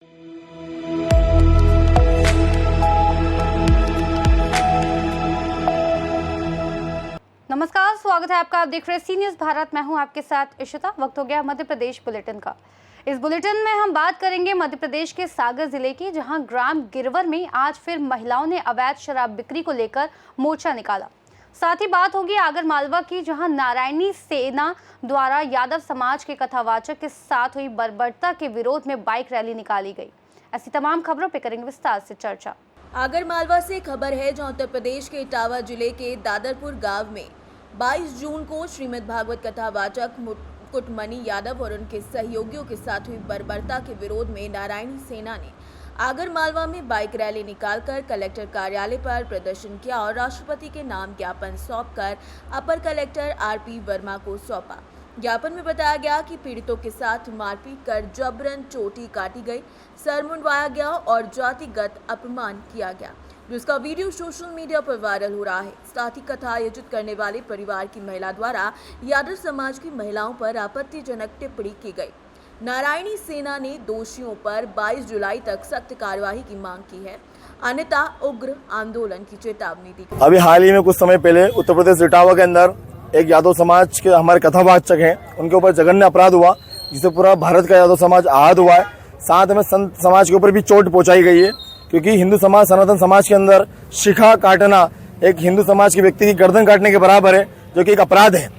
नमस्कार, स्वागत है आपका। आप देख रहे हैं सी न्यूज़ भारत। मैं हूं आपके साथ इशिता। वक्त हो गया मध्य प्रदेश बुलेटिन का। इस बुलेटिन में हम बात करेंगे मध्य प्रदेश के सागर जिले की, जहां ग्राम गिरवर में आज फिर महिलाओं ने अवैध शराब बिक्री को लेकर मोर्चा निकाला। साथ ही बात होगी आगर मालवा की, जहां नारायणी सेना द्वारा यादव समाज के कथावाचक के साथ हुई बर्बरता के विरोध में बाइक रैली निकाली गई। ऐसी तमाम खबरों पर करेंगे विस्तार से चर्चा। आगर मालवा से खबर है, जहां उत्तर प्रदेश के इटावा जिले के दादरपुर गांव में 22 जून को श्रीमद् भागवत कथावाचक मुकुटमणि यादव और उनके सहयोगियों के साथ हुई बर्बरता के विरोध में नारायणी सेना ने आगर मालवा में बाइक रैली निकालकर कलेक्टर कार्यालय पर प्रदर्शन किया और राष्ट्रपति के नाम ज्ञापन सौंपकर अपर कलेक्टर आरपी वर्मा को सौंपा। ज्ञापन में बताया गया कि पीड़ितों के साथ मारपीट कर जबरन चोटी काटी गई, सर मुंडवाया गया और जातिगत अपमान किया गया, जिसका वीडियो सोशल मीडिया पर वायरल हो रहा है। साथ ही कथा आयोजित करने वाले परिवार की महिला द्वारा यादव समाज की महिलाओं पर आपत्तिजनक टिप्पणी की गई। नारायणी सेना ने दोषियों पर 22 जुलाई तक सख्त कार्यवाही की मांग की है, अन्यथा उग्र आंदोलन की चेतावनी दी। अभी हाल ही में कुछ समय पहले उत्तर प्रदेश इटावा के अंदर एक यादव समाज के हमारे कथावाचक हैं, उनके ऊपर जघन्य अपराध हुआ, जिससे पूरा भारत का यादव समाज आहत हुआ है। साथ में संत समाज के ऊपर भी चोट पहुंचाई गई है, क्योंकि हिंदू समाज, सनातन समाज के अंदर शिखा काटना एक हिंदू समाज के व्यक्ति की गर्दन काटने के बराबर है, जो कि एक अपराध है।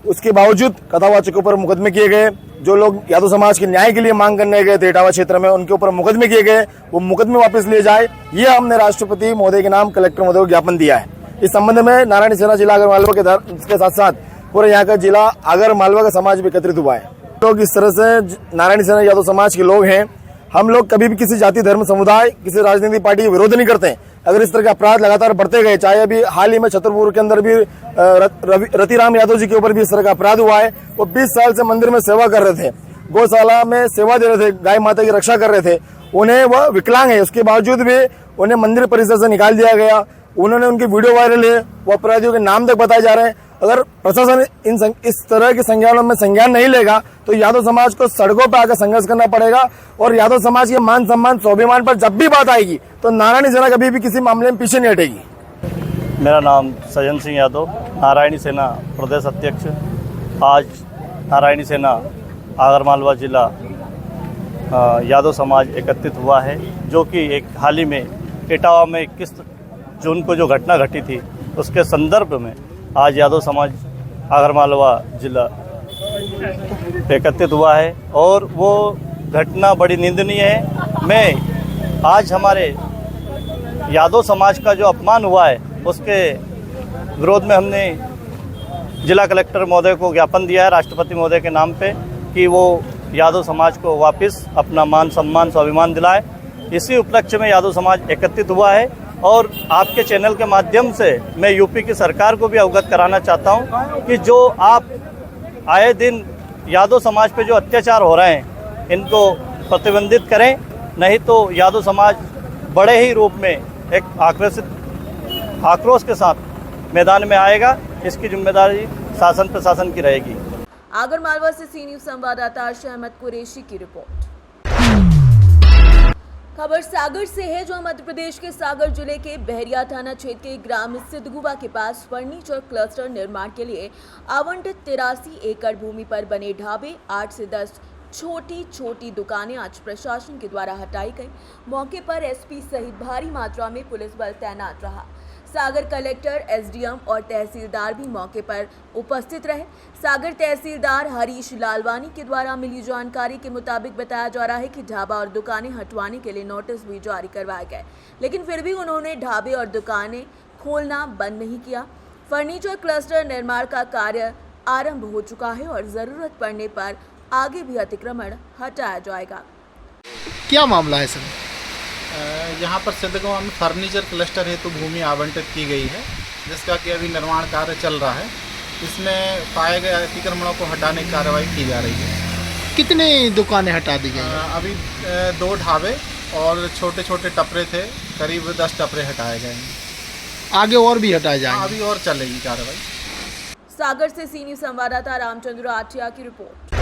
उसके बावजूद कथावाचक के ऊपर मुकदमे किए गए। जो लोग यादव समाज के न्याय के लिए मांग करने गए थे इटावा क्षेत्र में, उनके ऊपर मुकदमे किए गए, वो मुकदमे वापस लिए जाए, ये हमने राष्ट्रपति महोदय के नाम कलेक्टर महोदय को ज्ञापन दिया है। इस संबंध में नारायणी सेना जिला आगर मालवा के साथ साथ पूरे यहाँ का जिला आगर मालवा का समाज भी एकत्रित हुआ है। लोग इस तरह से नारायणी सेना यादव समाज के लोग हैं। हम लोग कभी भी किसी जाति, धर्म, समुदाय, किसी राजनीतिक पार्टी का विरोध नहीं करते हैं। अगर इस तरह के अपराध लगातार बढ़ते गए, चाहे अभी हाल ही में छतरपुर के अंदर भी रतिराम यादव जी के ऊपर भी इस तरह का अपराध हुआ है। वो 20 साल से मंदिर में सेवा कर रहे थे, गौशाला में सेवा दे रहे थे, गाय माता की रक्षा कर रहे थे। उन्हें वह विकलांग है, उसके बावजूद भी उन्हें मंदिर परिसर से निकाल दिया गया। उन्होंने उनकी वीडियो वायरल है, वो अपराधियों के नाम तक बताए जा रहे हैं। अगर प्रशासन इस तरह के संज्ञानों में संज्ञान नहीं लेगा तो यादव समाज को सड़कों पर आकर संघर्ष करना पड़ेगा। और यादव समाज के मान सम्मान, स्वाभिमान पर जब भी बात आएगी तो नारायणी सेना कभी भी किसी मामले में पीछे नहीं हटेगी। मेरा नाम सज्जन सिंह यादव, नारायणी सेना प्रदेश अध्यक्ष। आज नारायणी सेना आगर मालवा जिला यादव समाज एकत्रित हुआ है, जो कि एक हाल ही में इटावा में 21 जून को जो घटना घटी थी, उसके संदर्भ में आज यादव समाज आगर मालवा जिला एकत्रित हुआ है और वो घटना बड़ी निंदनीय है। मैं आज हमारे यादव समाज का जो अपमान हुआ है, उसके विरोध में हमने जिला कलेक्टर महोदय को ज्ञापन दिया है राष्ट्रपति महोदय के नाम पे, कि वो यादव समाज को वापस अपना मान सम्मान, स्वाभिमान दिलाए। इसी उपलक्ष्य में यादव समाज एकत्रित हुआ है और आपके चैनल के माध्यम से मैं यूपी की सरकार को भी अवगत कराना चाहता हूं कि जो आप आए दिन यादव समाज पे जो अत्याचार हो रहे हैं, इनको प्रतिबंधित करें, नहीं तो यादव समाज बड़े ही रूप में एक आक्रोश के साथ मैदान में आएगा। इसकी जिम्मेदारी शासन प्रशासन की रहेगी। आगर मालवा से सी न्यूज़ संवाददाता अहमद कुरैशी की रिपोर्ट। खबर सागर से है, जो मध्य प्रदेश के सागर जिले के बहरिया थाना क्षेत्र के ग्राम सिद्धगुबा के पास फर्नीचर क्लस्टर निर्माण के लिए आवंटित 83 एकड़ भूमि पर बने ढाबे, 8 से 10 छोटी छोटी दुकानें आज प्रशासन के द्वारा हटाई गई। मौके पर एसपी सहित भारी मात्रा में पुलिस बल तैनात रहा। सागर कलेक्टर, एसडीएम और तहसीलदार भी मौके पर उपस्थित रहे। सागर तहसीलदार हरीश लालवानी के द्वारा मिली जानकारी के मुताबिक बताया जा रहा है कि ढाबा और दुकानें हटवाने के लिए नोटिस भी जारी करवाए गए, लेकिन फिर भी उन्होंने ढाबे और दुकानें खोलना बंद नहीं किया। फर्नीचर क्लस्टर निर्माण का कार्य आरंभ हो चुका है और जरूरत पड़ने पर आगे भी अतिक्रमण हटाया जाएगा। क्या मामला है सर? यहाँ पर सिद्धगुबा में फर्नीचर क्लस्टर हेतु भूमि आवंटित की गई है, जिसका कि अभी निर्माण कार्य चल रहा है। इसमें पाए गए अतिक्रमणों को हटाने की कार्रवाई की जा रही है। कितनी दुकानें हटा दी गई हैं? अभी 2 ढाबे और छोटे छोटे टपरे थे, करीब 10 टपरे हटाए गए हैं। आगे और भी हटाए जाएंगे? अभी और चलेगी कार्रवाई। सागर से सी न्यूज़ संवाददाता रामचंद्र आठिया की रिपोर्ट।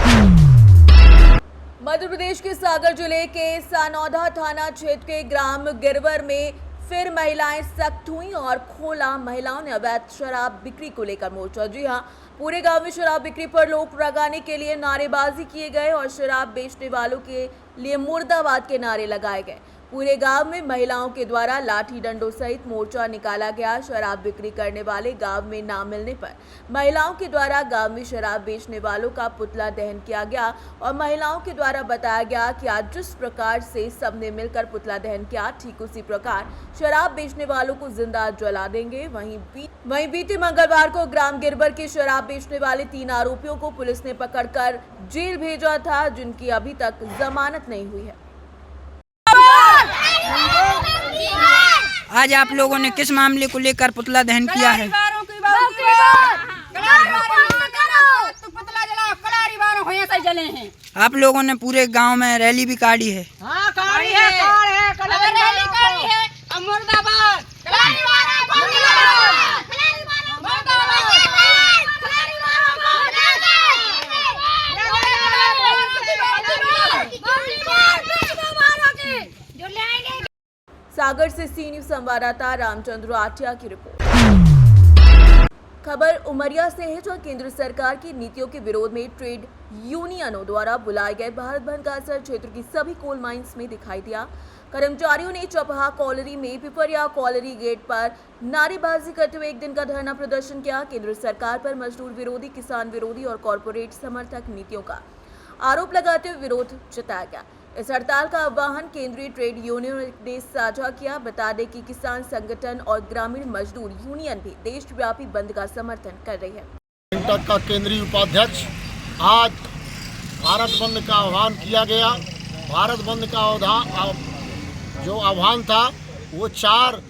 मध्य प्रदेश के सागर जिले के सानौदा थाना क्षेत्र के ग्राम गिरवर में फिर महिलाएं सख्त हुई और खोला महिलाओं ने अवैध शराब बिक्री को लेकर मोर्चा। जी हां, पूरे गांव में शराब बिक्री पर रोक लगाने के लिए नारेबाजी किए गए और शराब बेचने वालों के लिए मुर्दाबाद के नारे लगाए गए। पूरे गांव में महिलाओं के द्वारा लाठी डंडों सहित मोर्चा निकाला गया। शराब बिक्री करने वाले गांव में ना मिलने पर महिलाओं के द्वारा गांव में शराब बेचने वालों का पुतला दहन किया गया और महिलाओं के द्वारा बताया गया कि आज जिस प्रकार से सबने मिलकर पुतला दहन किया, ठीक उसी प्रकार शराब बेचने वालों को जिंदा जला देंगे। वहीं बीते मंगलवार को ग्राम गिरवर के शराब बेचने वाले 3 आरोपियों को पुलिस ने पकड़कर जेल भेजा था, जिनकी अभी तक जमानत नहीं हुई है। आज आप लोगों ने किस मामले को लेकर पुतला दहन किया है? आप लोगों ने पूरे गांव में रैली भी काढ़ी है। सागर से सी न्यूज़ संवाददाता रामचंद्र आटिया की रिपोर्ट। खबर उमरिया से है, जहां केंद्र सरकार की नीतियों के विरोध में ट्रेड यूनियनों द्वारा बुलाए गए भारत बंद का असर क्षेत्र की सभी कोल माइंस में दिखाई दिया। कर्मचारियों ने चपहा कॉलोनी में पिपरिया कॉलोनी गेट पर नारेबाजी करते हुए 1 दिन का धरना प्रदर्शन किया। केंद्र सरकार पर मजदूर विरोधी, किसान विरोधी और कॉरपोरेट समर्थक नीतियों का आरोप लगाते हुए विरोध जताया गया। इस हड़ताल का आह्वान केंद्रीय ट्रेड यूनियन ने साझा किया। बता दें कि किसान संगठन और ग्रामीण मजदूर यूनियन भी देशव्यापी बंद का समर्थन कर रही है। इंटक का केंद्रीय उपाध्यक्ष, आज भारत बंद का आह्वान किया गया। भारत बंद का जो आह्वान था वो 4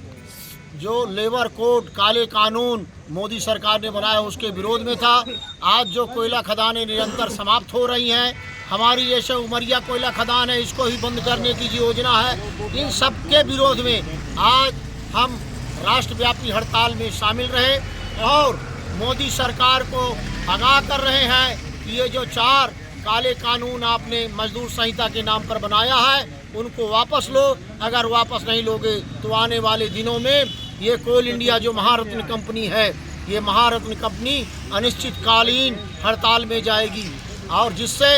जो लेबर कोड, काले कानून मोदी सरकार ने बनाया उसके विरोध में था। आज जो कोयला खदानें निरंतर समाप्त हो रही हैं, हमारी जैसे उमरिया कोयला खदान है, इसको ही बंद करने की योजना है, इन सब के विरोध में आज हम राष्ट्रव्यापी हड़ताल में शामिल रहे और मोदी सरकार को आगाह कर रहे हैं कि ये जो 4 काले कानून आपने मजदूर संहिता के नाम पर बनाया है उनको वापस लो। अगर वापस नहीं लोगे तो आने वाले दिनों में ये कोल इंडिया जो महारत्न कंपनी है, ये महारत्न कंपनी अनिश्चितकालीन हड़ताल में जाएगी और जिससे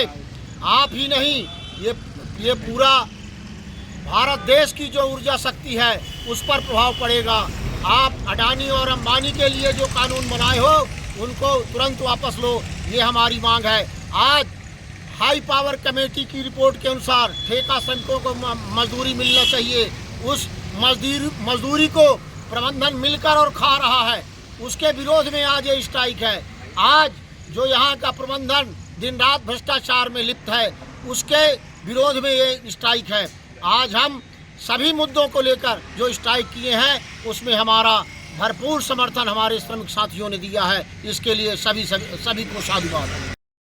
आप ही नहीं ये पूरा भारत देश की जो ऊर्जा शक्ति है उस पर प्रभाव पड़ेगा। आप अडानी और अंबानी के लिए जो कानून बनाए हो उनको तुरंत वापस लो, ये हमारी मांग है। आज हाई पावर कमेटी की रिपोर्ट के अनुसार ठेका श्रमिकों को मजदूरी मिलना चाहिए। उस मजदूरी को प्रबंधन मिलकर और खा रहा है, उसके विरोध में आज ये स्ट्राइक है। आज जो यहाँ का प्रबंधन दिन रात भ्रष्टाचार में लिप्त है उसके विरोध में ये स्ट्राइक है। आज हम सभी मुद्दों को लेकर जो स्ट्राइक किए हैं उसमें हमारा भरपूर समर्थन हमारे श्रमिक साथियों ने दिया है। इसके लिए सभी को साधुवाद।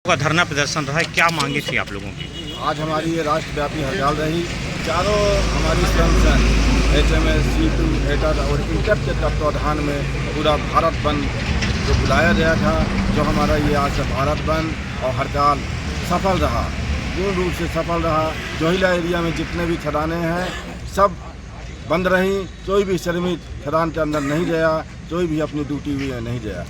का धरना प्रदर्शन रहा है, क्या मांगे थी आप लोगों की? आज हमारी ये राष्ट्रव्यापी हड़ताल रही। चारों हमारी श्रम संघ HMS, C2, हेटर और इंटक के तत्वाधान में पूरा भारत बंद जो बुलाया गया था, जो हमारा ये आज भारत बंद और हड़ताल सफल रहा, पूर्ण रूप से सफल रहा। जोहिला एरिया में जितने भी खदानें हैं सब बंद रहीं, कोई भी श्रमिक खदान के अंदर नहीं गया, कोई भी अपनी ड्यूटी में नहीं गया।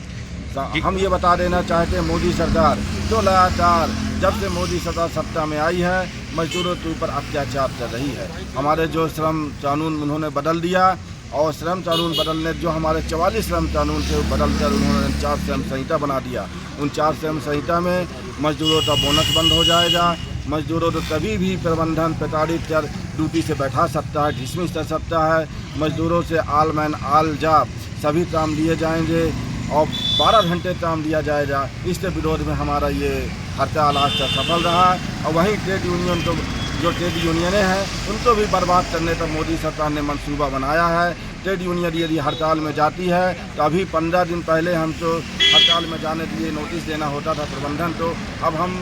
हम ये बता देना चाहते हैं, मोदी सरकार जो लगातार जब से मोदी सरकार सत्ता में आई है मजदूरों के ऊपर अत्याचार कर रही है। हमारे जो श्रम कानून उन्होंने बदल दिया और श्रम कानून बदलने जो हमारे 44 श्रम कानून के बदलकर उन्होंने 4 श्रम संहिता बना दिया। उन 4 श्रम संहिता में मजदूरों का बोनस बंद हो जाएगा। मजदूरों को कभी भी प्रबंधन प्रताड़ित कर ड्यूटी से बैठा सकता है, डिसमिस कर सकता है। मजदूरों से आल मैन आल जॉब सभी काम लिए जाएंगे और 12 घंटे काम दिया जाएगा। इसके विरोध में हमारा ये हड़ताल आज तक सफल रहा। और वहीं ट्रेड यूनियन तो जो ट्रेड यूनियनें हैं उनको भी बर्बाद करने का मोदी सरकार ने मंसूबा बनाया है। ट्रेड यूनियन यदि हड़ताल में जाती है तो अभी 15 दिन पहले हमको हड़ताल में जाने के लिए नोटिस देना होता था प्रबंधन को। अब हम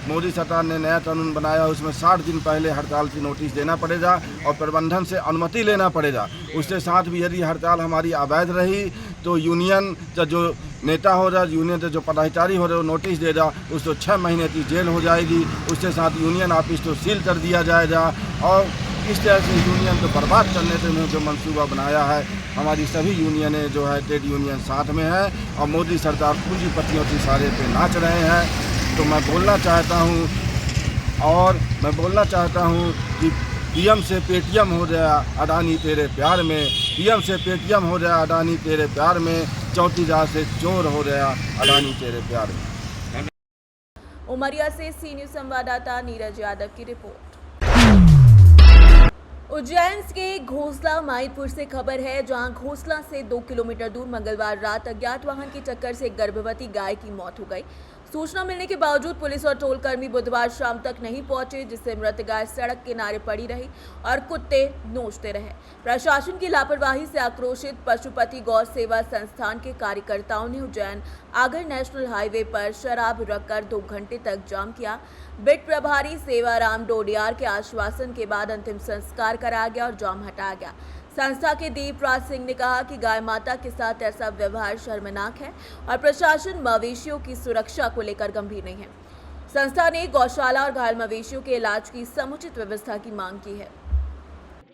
मोदी सरकार ने नया कानून बनाया, उसमें 60 दिन पहले हड़ताल की नोटिस देना पड़ेगा और प्रबंधन से अनुमति लेना पड़ेगा। उसके साथ भी यदि हड़ताल हमारी अवैध रही तो यूनियन का जो नेता हो रहा, यूनियन के जो पदाधिकारी हो रहे, वो नोटिस दे रहा, उसको 6 महीने की जेल हो जाएगी। उसके साथ यूनियन ऑफिस को सील कर दिया जाएगा और इस तरह से यूनियन को बर्बाद करने के लिए जो मंसूबा बनाया है, हमारी सभी यूनियनें जो है ट्रेड यूनियन साथ में है और मोदी सरकार पूंजीपतियों की इशारे पे नाच रहे हैं। तो मैं बोलना चाहता हूँ कि पीएम से पेटीएम हो जाए अडानी तेरे प्यार में, पीएम से पेटीएम हो जाए अडानी तेरे प्यार में, चौकीदार से चोर हो गया अडानी तेरे प्यार में। उमरिया से सी न्यूज़ संवाददाता नीरज यादव की रिपोर्ट। उज्जैन के घोसला माहितपुर से खबर है, जहां घोसला से 2 किलोमीटर दूर मंगलवार रात अज्ञात वाहन की टक्कर से एक गर्भवती गाय की मौत हो गई। सूचना मिलने के बावजूद पुलिस और टोल कर्मी बुधवार शाम तक नहीं पहुंचे, जिससे मृत गाय सड़क किनारे पड़ी रही और कुत्ते नोचते रहे। प्रशासन की लापरवाही से आक्रोशित पशुपति गौ सेवा संस्थान के कार्यकर्ताओं ने उज्जैन आगर नेशनल हाईवे पर शराब रखकर 2 घंटे तक जाम किया। बिट प्रभारी सेवाराम डोडियार के आश्वासन के बाद अंतिम संस्कार कराया गया और जाम हटाया गया। संस्था के दीपराज सिंह ने कहा कि गाय माता के साथ ऐसा व्यवहार शर्मनाक है और प्रशासन मवेशियों की सुरक्षा को लेकर गंभीर नहीं है। संस्था ने गौशाला और घायल मवेशियों के इलाज की समुचित व्यवस्था की मांग की है।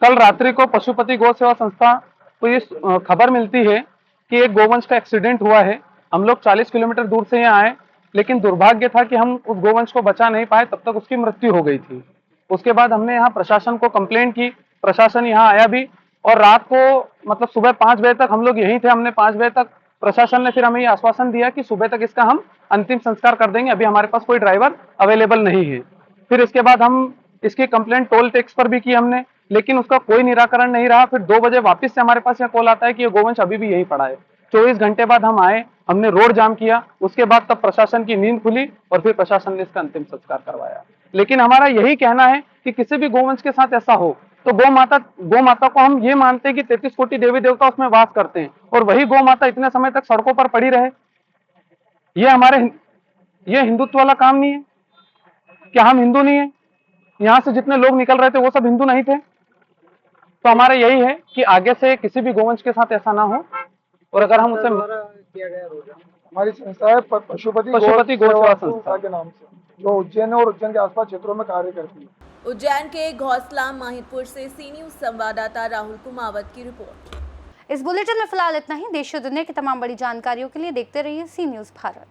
कल रात्रि को पशुपति गौ सेवा संस्था को ये खबर मिलती है कि एक गोवंश का एक्सीडेंट हुआ है। हम लोग 40 किलोमीटर दूर से यहाँ आए, लेकिन दुर्भाग्य था कि हम उस गोवंश को बचा नहीं पाए, तब तक उसकी मृत्यु हो गई थी। उसके बाद हमने यहाँ प्रशासन को कंप्लेंट की, प्रशासन यहाँ आया भी और रात को मतलब सुबह 5 बजे तक हम लोग यहीं थे। हमने 5 बजे तक प्रशासन ने फिर हमें ये आश्वासन दिया कि सुबह तक इसका हम अंतिम संस्कार कर देंगे, अभी हमारे पास कोई ड्राइवर अवेलेबल नहीं है। फिर इसके बाद हम इसकी कंप्लेंट टोल टैक्स पर भी की हमने, लेकिन उसका कोई निराकरण नहीं रहा। फिर 2 बजे वापस से हमारे पास यह कॉल आता है कि ये गोवंश अभी भी यहीं पड़ा है। 24 घंटे बाद हम आए, हमने रोड जाम किया, उसके बाद तब प्रशासन की नींद खुली और फिर प्रशासन ने इसका अंतिम संस्कार करवाया। लेकिन हमारा यही कहना है कि किसी भी गोवंश के साथ ऐसा हो तो गौ माता को हम ये मानते हैं कि 33 कोटि देवी देवता उसमें वास करते हैं और वही गौ माता इतने समय तक सड़कों पर पड़ी रहे, ये हिंदुत्व वाला काम नहीं है। क्या हम हिंदू नहीं है? यहाँ से जितने लोग निकल रहे थे वो सब हिंदू नहीं थे? तो हमारा यही है कि आगे से किसी भी गोवंश के साथ ऐसा ना हो और अगर हम उसे हमारी संस्था है पशुपति गौ सेवा संस्था के नाम से, जो उज्जैन और उज्जैन के आसपास क्षेत्रों में कार्य करती है। उज्जैन के घोसला माहितपुर से सी न्यूज़ संवाददाता राहुल कुमावत की रिपोर्ट। इस बुलेटिन में फिलहाल इतना ही। देश और दुनिया की तमाम बड़ी जानकारियों के लिए देखते रहिए सी न्यूज़ भारत।